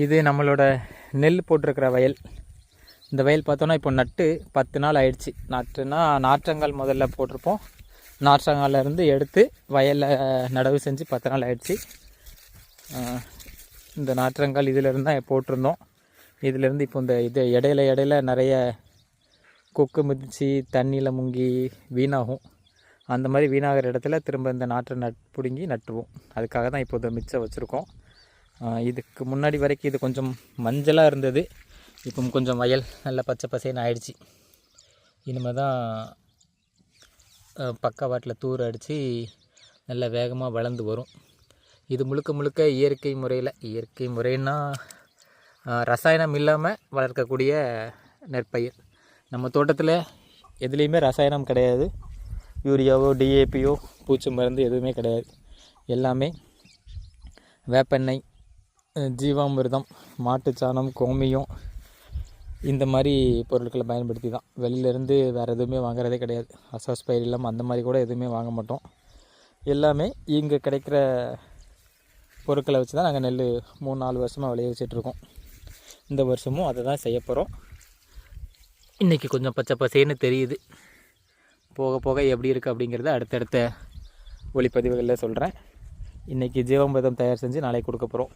இது நம்மளோட நெல் போட்டிருக்கிற வயல். இந்த வயல் பார்த்தோன்னா இப்போ நட்டு 10 நாள் ஆயிடுச்சு. நட்டுனா நாற்றங்கால் முதல்ல போட்டிருப்போம். நாற்றங்காலிருந்து எடுத்து வயலில் நடவு செஞ்சு 10 நாள் ஆயிடுச்சு. இந்த நாற்றங்கால் இதிலேருந்து தான் போட்டிருந்தோம். இதிலேருந்து இப்போ இந்த இடையில நிறைய கொக்கு மிதித்து தண்ணியில் முங்கி வீணாகும். அந்த மாதிரி வீணாகிற இடத்துல திரும்ப இந்த நாற்றை பிடுங்கி நட்டுருவோம். அதுக்காக தான் இப்போ இதை மிச்சம் வச்சுருக்கோம். இதுக்கு முன்னாடி வரைக்கும் இது கொஞ்சம் மஞ்சளாக இருந்தது. இப்போ கொஞ்சம் வயல் நல்ல பச்சை பசேன்னு ஆயிடுச்சு. இனிமேல் தான் பக்கவாட்டில் தூர் அடித்து நல்ல வேகமாக வளர்ந்து வரும். இது முழுக்க இயற்கை முறைன்னா ரசாயனம் இல்லாமல் வளர்க்கக்கூடிய நெற்பயிர். நம்ம தோட்டத்தில் எதுலேயுமே ரசாயனம் கிடையாது. யூரியாவோ டிஏபியோ பூச்சி மருந்து எதுவுமே கிடையாது. எல்லாமே வேப்பெண்ணெய், ஜீவாமிர்தம், மாட்டுச்சாணம், கோமியம் இந்த மாதிரி பொருட்களை பயன்படுத்தி தான். வெளியிலேருந்து வேறு எதுவுமே வாங்குறதே கிடையாது. அசோஸ்பைரிலம் அந்த மாதிரி கூட எதுவுமே வாங்க மாட்டோம். எல்லாமே இங்கே கிடைக்கிற பொருட்களை வச்சு தான் நாங்கள் நெல் 3-4 வருஷமாக விளைய வச்சிட்ருக்கோம். இந்த வருஷமும் அதை தான் செய்ய போகிறோம். இன்றைக்கி கொஞ்சம் பச்சை பசேன்னு தெரியுது. போக போக எப்படி இருக்குது அப்படிங்கிறத அடுத்தடுத்த ஒளிப்பதிவுகளில் சொல்கிறேன். இன்றைக்கி ஜீவாமிர்தம் தயார் செஞ்சு நாளைக்கு கொடுக்க போகிறோம்.